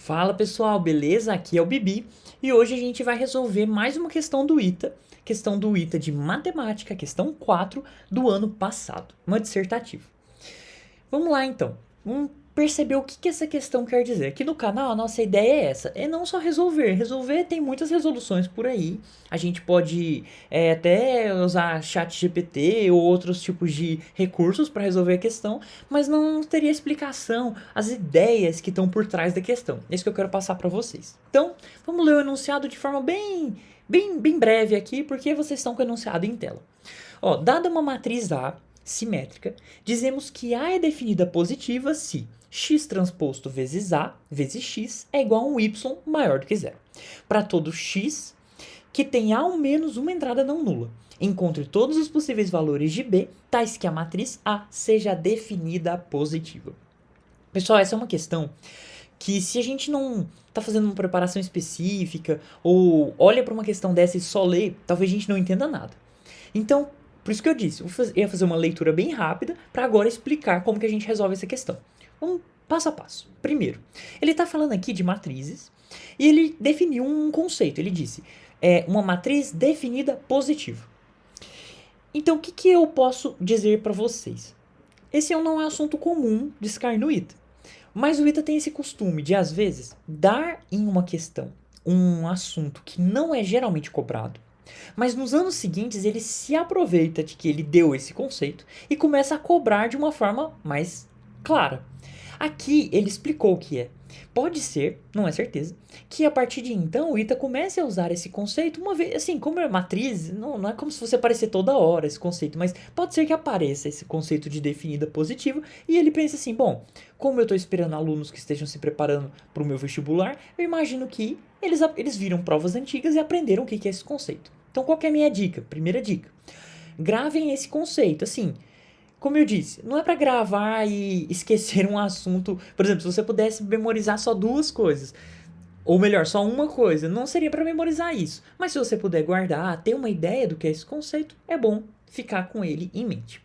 Fala pessoal, beleza? Aqui é o Bibi e hoje a gente vai resolver mais uma questão do ITA de matemática, questão 4 do ano passado, uma dissertativa. Vamos lá então, vamos perceber o que essa questão quer dizer. Aqui no canal a nossa ideia é essa, é não só resolver tem muitas resoluções por aí, a gente pode até usar chat GPT ou outros tipos de recursos para resolver a questão, mas não teria explicação, as ideias que estão por trás da questão. É isso que eu quero passar para vocês. Então, vamos ler o enunciado de forma bem breve aqui, porque vocês estão com o enunciado em tela. Ó, dada uma matriz A simétrica, dizemos que A é definida positiva se x transposto vezes A vezes x é igual a um y maior do que zero. Para todo x que tem ao menos uma entrada não nula. Encontre todos os possíveis valores de B, tais que a matriz A seja definida positiva. Pessoal, essa é uma questão que se a gente não está fazendo uma preparação específica ou olha para uma questão dessa e só lê, talvez a gente não entenda nada. Então, por isso que eu disse, eu ia fazer uma leitura bem rápida para agora explicar como que a gente resolve essa questão. Vamos passo a passo. Primeiro, ele está falando aqui de matrizes e ele definiu um conceito. Ele disse, uma matriz definida positiva. Então, o que eu posso dizer para vocês? Esse não é um assunto comum de SCAR no ITA. Mas o ITA tem esse costume de, às vezes, dar em uma questão um assunto que não é geralmente cobrado, mas nos anos seguintes ele se aproveita de que ele deu esse conceito e começa a cobrar de uma forma mais clara. Aqui ele explicou o que é. Pode ser, não é certeza, que a partir de então o ITA comece a usar esse conceito uma vez, assim, como é matriz, não é como se fosse aparecer toda hora esse conceito, mas pode ser que apareça esse conceito de definida positiva e ele pense assim, bom, como eu estou esperando alunos que estejam se preparando para o meu vestibular, eu imagino que eles viram provas antigas e aprenderam o que é esse conceito. Então qual que é a minha dica? Primeira dica, gravem esse conceito, assim, como eu disse, não é para gravar e esquecer um assunto. Por exemplo, se você pudesse memorizar só duas coisas, ou melhor, só uma coisa, não seria para memorizar isso. Mas se você puder guardar, ter uma ideia do que é esse conceito, é bom ficar com ele em mente.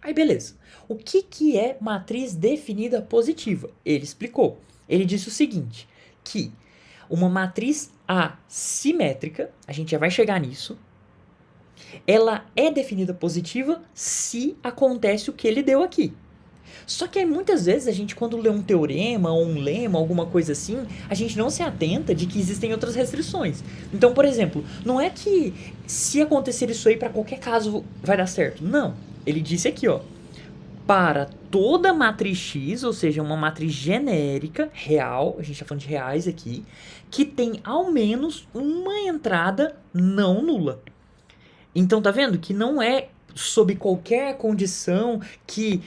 Aí beleza. O que é matriz definida positiva? Ele explicou. Ele disse o seguinte, que uma matriz assimétrica, a gente já vai chegar nisso, ela é definida positiva se acontece o que ele deu aqui. Só que aí, muitas vezes a gente, quando lê um teorema ou um lema, alguma coisa assim, a gente não se atenta de que existem outras restrições. Então, por exemplo, não é que se acontecer isso aí para qualquer caso vai dar certo. Não. Ele disse aqui, ó, para toda matriz X, ou seja, uma matriz genérica, real, a gente está falando de reais aqui, que tem ao menos uma entrada não nula. Então tá vendo que não é sob qualquer condição que,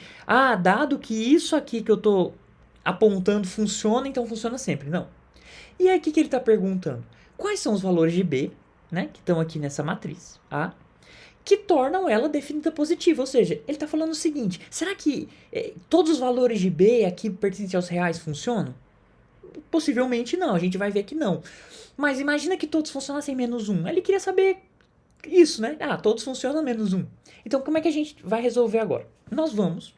dado que isso aqui que eu tô apontando funciona, então funciona sempre. Não. E aí o que ele tá perguntando? Quais são os valores de B, né, que estão aqui nessa matriz, A, que tornam ela definida positiva? Ou seja, ele tá falando o seguinte, será que todos os valores de B aqui pertencentes aos reais funcionam? Possivelmente não, a gente vai ver que não. Mas imagina que todos funcionassem menos um. Ele queria saber isso, né? Todos funcionam menos um. Então, como é que a gente vai resolver agora? Nós vamos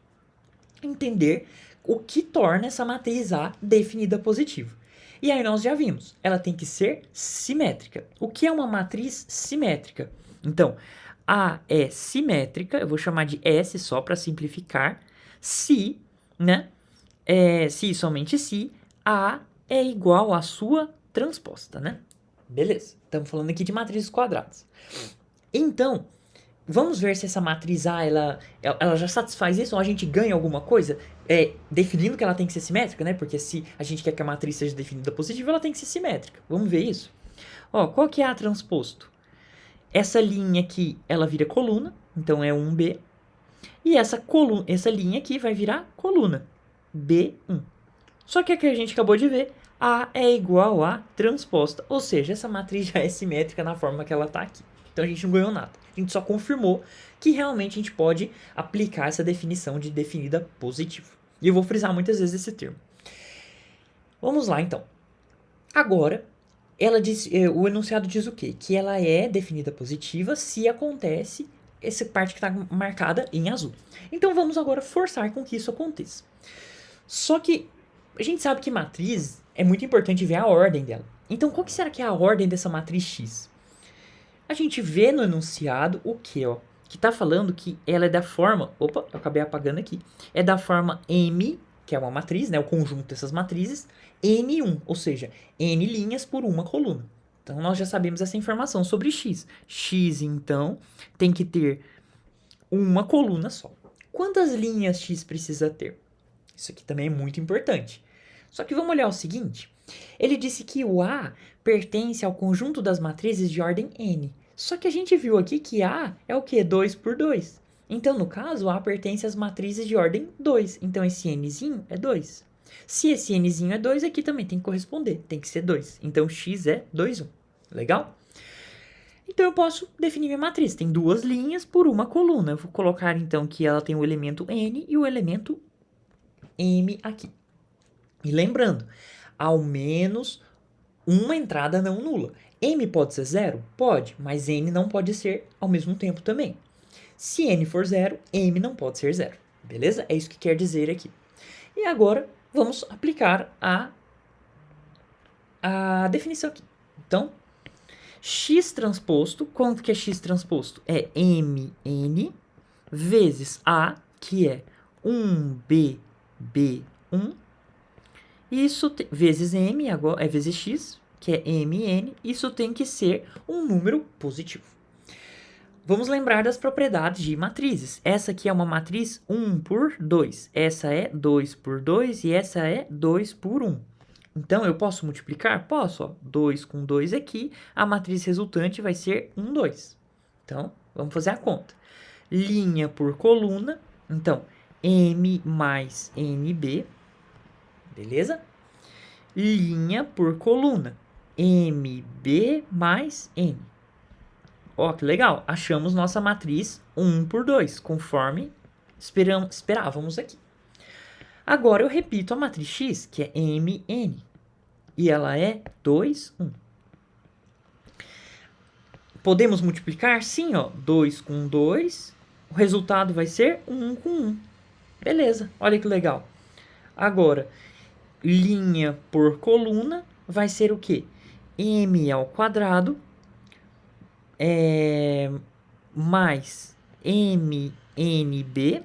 entender o que torna essa matriz A definida positiva. E aí nós já vimos, ela tem que ser simétrica. O que é uma matriz simétrica? Então, A é simétrica, eu vou chamar de S só para simplificar, se, né? Se somente se A é igual à sua transposta, né? Beleza, estamos falando aqui de matrizes quadradas. Então, vamos ver se essa matriz A, ela já satisfaz isso ou a gente ganha alguma coisa definindo que ela tem que ser simétrica, né? Porque se a gente quer que a matriz seja definida positiva, ela tem que ser simétrica. Vamos ver isso? Ó, qual que é A transposto? Essa linha aqui, ela vira coluna, então é 1B. E essa linha aqui vai virar coluna, B1. Só que aqui a gente acabou de ver, A é igual a transposta, ou seja, essa matriz já é simétrica na forma que ela está aqui. Então a gente não ganhou nada, a gente só confirmou que realmente a gente pode aplicar essa definição de definida positiva. E eu vou frisar muitas vezes esse termo. Vamos lá então. Agora, o enunciado diz o quê? Que ela é definida positiva se acontece essa parte que está marcada em azul. Então vamos agora forçar com que isso aconteça. Só que A gente sabe que matriz é muito importante ver a ordem dela. Então, qual que será que é a ordem dessa matriz X? A gente vê no enunciado o que, ó? Que tá falando que ela é da forma... Opa, eu acabei apagando aqui. É da forma M, que é uma matriz, né? O conjunto dessas matrizes, N1, ou seja, N linhas por uma coluna. Então, nós já sabemos essa informação sobre X. X, então, tem que ter uma coluna só. Quantas linhas X precisa ter? Isso aqui também é muito importante. Só que vamos olhar o seguinte. Ele disse que o A pertence ao conjunto das matrizes de ordem N. Só que a gente viu aqui que A é o quê? 2 por 2. Então, no caso, A pertence às matrizes de ordem 2. Então, esse Nzinho é 2. Se esse Nzinho é 2, aqui também tem que corresponder. Tem que ser 2. Então, X é 2, 1. Legal? Então, eu posso definir minha matriz. Tem duas linhas por uma coluna. Eu vou colocar, então, que ela tem o elemento N e o elemento M aqui. E lembrando, ao menos uma entrada não nula. M pode ser 0? Pode, mas N não pode ser ao mesmo tempo também. Se N for 0, M não pode ser 0. Beleza? É isso que quer dizer aqui. E agora, vamos aplicar a definição aqui. Então, X transposto, quanto que é X transposto? É MN vezes A, que é 1BB1, isso vezes M, agora é vezes X, que é MN, isso tem que ser um número positivo. Vamos lembrar das propriedades de matrizes. Essa aqui é uma matriz 1 por 2, essa é 2 por 2 e essa é 2 por 1. Então, eu posso multiplicar? Posso, ó. 2 com 2 aqui, a matriz resultante vai ser 1, 2. Então, vamos fazer a conta. Linha por coluna, então, M mais NB, beleza? Linha por coluna, MB mais N. Ó, que legal, achamos nossa matriz 1 por 2, conforme esperávamos aqui. Agora eu repito a matriz X, que é MN, e ela é 2, 1. Podemos multiplicar? Sim, ó, 2 com 2, o resultado vai ser 1 com 1. Beleza, olha que legal. Agora, linha por coluna vai ser o quê? M ao quadrado mais MNB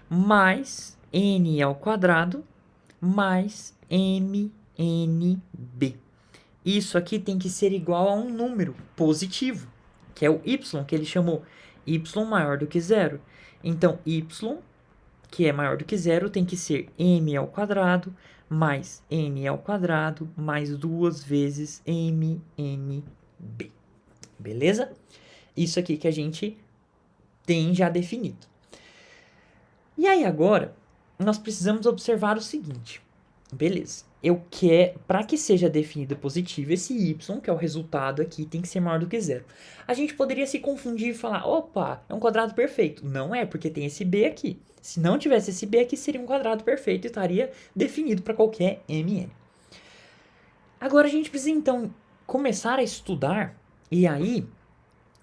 mais N ao quadrado mais MNB. Isso aqui tem que ser igual a um número positivo, que é o y, que ele chamou y maior do que zero. Então, y, que é maior do que zero, tem que ser m ao quadrado mais n ao quadrado mais 2 vezes mnb. Beleza? Isso aqui que a gente tem já definido. E aí agora, nós precisamos observar o seguinte. Beleza. Eu quero, para que seja definido positivo, esse y, que é o resultado aqui, tem que ser maior do que zero. A gente poderia se confundir e falar, opa, é um quadrado perfeito. Não é, porque tem esse b aqui. Se não tivesse esse b aqui, seria um quadrado perfeito e estaria definido para qualquer mn. Agora a gente precisa, então, começar a estudar. E aí,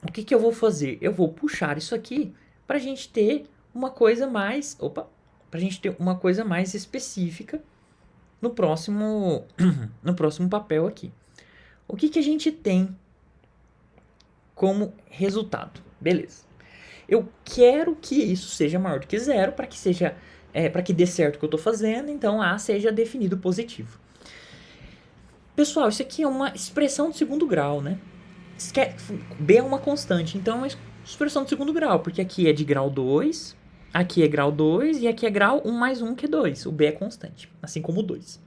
o que eu vou fazer? Eu vou puxar isso aqui para a gente ter uma coisa mais... Opa! Para a gente ter uma coisa mais específica no próximo papel aqui. O que a gente tem como resultado? Beleza. Eu quero que isso seja maior do que zero para que seja para que dê certo o que eu estou fazendo, então A seja definido positivo. Pessoal, isso aqui é uma expressão de segundo grau, né? B é uma constante, então é uma expressão de segundo grau, porque aqui é de grau 2, aqui é grau 2 e aqui é grau 1 mais 1, que é 2. O B é constante, assim como o 2.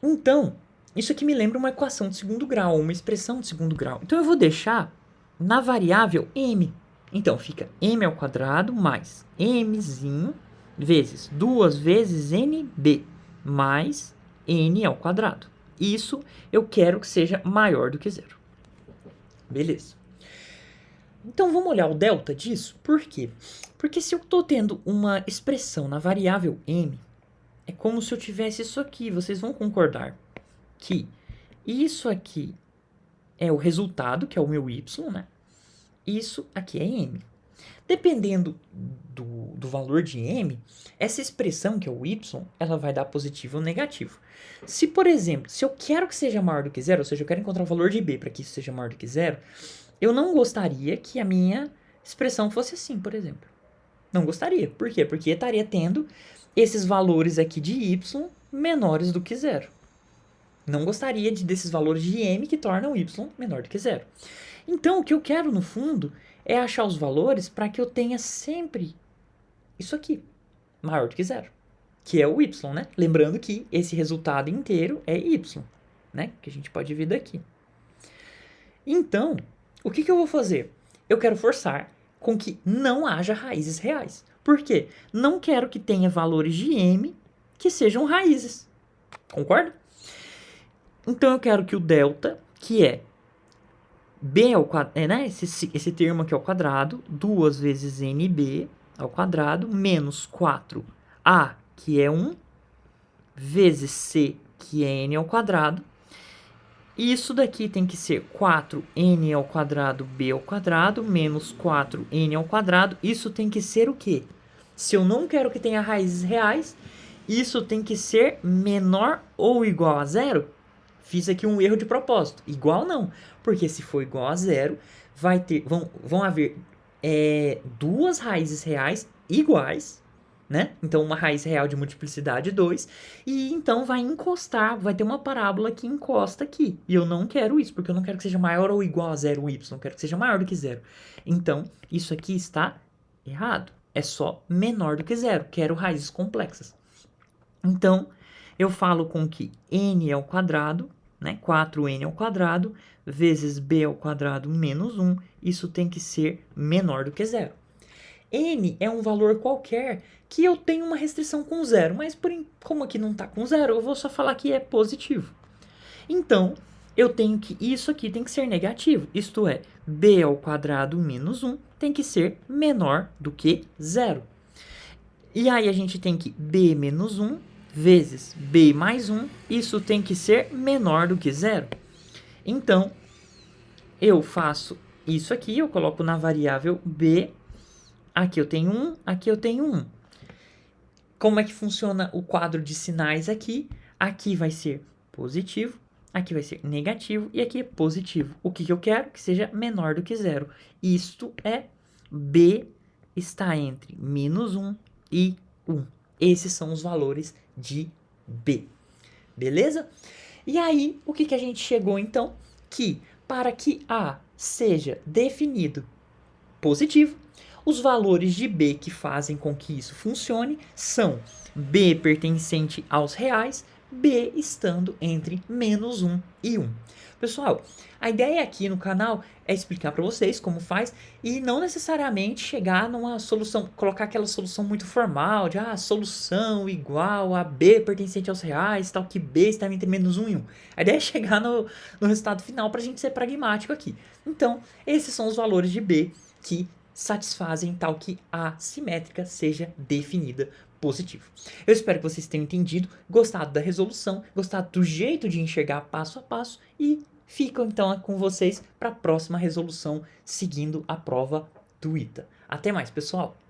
Então, isso aqui me lembra uma equação de segundo grau, uma expressão de segundo grau. Então, eu vou deixar na variável m. Então, fica m ao quadrado mais mzinho vezes 2 vezes nb mais n ao quadrado. Isso eu quero que seja maior do que zero. Beleza. Então, vamos olhar o delta disso? Por quê? Porque se eu estou tendo uma expressão na variável m, é como se eu tivesse isso aqui. Vocês vão concordar que isso aqui é o resultado, que é o meu y, né? Isso aqui é m. Dependendo do valor de m, essa expressão, que é o y, ela vai dar positivo ou negativo. Se, por exemplo, se eu quero que seja maior do que zero, ou seja, eu quero encontrar o valor de b para que isso seja maior do que zero, eu não gostaria que a minha expressão fosse assim, por exemplo. Não gostaria. Por quê? Porque estaria tendo esses valores aqui de y menores do que zero. Não gostaria desses valores de m que tornam y menor do que zero. Então, o que eu quero, no fundo, é achar os valores para que eu tenha sempre isso aqui, maior do que zero, que é o y, né? Lembrando que esse resultado inteiro é y, né? Que a gente pode ver daqui. Então, o que eu vou fazer? Eu quero forçar com que não haja raízes reais. Por quê? Não quero que tenha valores de m que sejam raízes. Concorda? Então, eu quero que o delta, que é b ao quadrado, né? Esse termo aqui ao quadrado, 2 vezes nb ao quadrado, menos 4a, que é 1, vezes c, que é n ao quadrado. Isso daqui tem que ser 4n ao quadrado b ao quadrado, menos 4n ao quadrado. Isso tem que ser o quê? Se eu não quero que tenha raízes reais, isso tem que ser menor ou igual a zero. Fiz aqui um erro de propósito. Igual não. Porque se for igual a zero, vão haver duas raízes reais iguais, né? Então, uma raiz real de multiplicidade 2. E então vai encostar, vai ter uma parábola que encosta aqui. E eu não quero isso, porque eu não quero que seja maior ou igual a zero o y. Eu quero que seja maior do que zero. Então, isso aqui está errado. É só menor do que zero. Quero raízes complexas. Então, eu falo com que n ao quadrado, né, 4n ao quadrado, vezes b ao quadrado menos 1, isso tem que ser menor do que zero. N é um valor qualquer que eu tenho uma restrição com zero, mas como aqui não está com zero, eu vou só falar que é positivo. Então, eu tenho que isso aqui tem que ser negativo, isto é, b ao quadrado menos 1 tem que ser menor do que zero. E aí a gente tem que b menos 1 vezes b mais 1, isso tem que ser menor do que zero. Então, eu faço isso aqui, eu coloco na variável b, aqui eu tenho 1, aqui eu tenho 1. Como é que funciona o quadro de sinais aqui? Aqui vai ser positivo, aqui vai ser negativo e aqui é positivo. O que eu quero? Que seja menor do que zero. Isto é b está entre menos 1 e 1. Esses são os valores de b. Beleza? E aí, o que a gente chegou então? Que para que a seja definido positivo, os valores de b que fazem com que isso funcione são b pertencente aos reais, b estando entre menos 1 e 1. Pessoal, a ideia aqui no canal é explicar para vocês como faz e não necessariamente chegar numa solução, colocar aquela solução muito formal de solução igual a b pertencente aos reais, tal que b está entre menos 1 e 1. A ideia é chegar no resultado final para a gente ser pragmático aqui. Então, esses são os valores de b que satisfazem tal que a simétrica seja definida positivo. Eu espero que vocês tenham entendido, gostado da resolução, gostado do jeito de enxergar passo a passo e fico então com vocês para a próxima resolução seguindo a prova do ITA. Até mais, pessoal!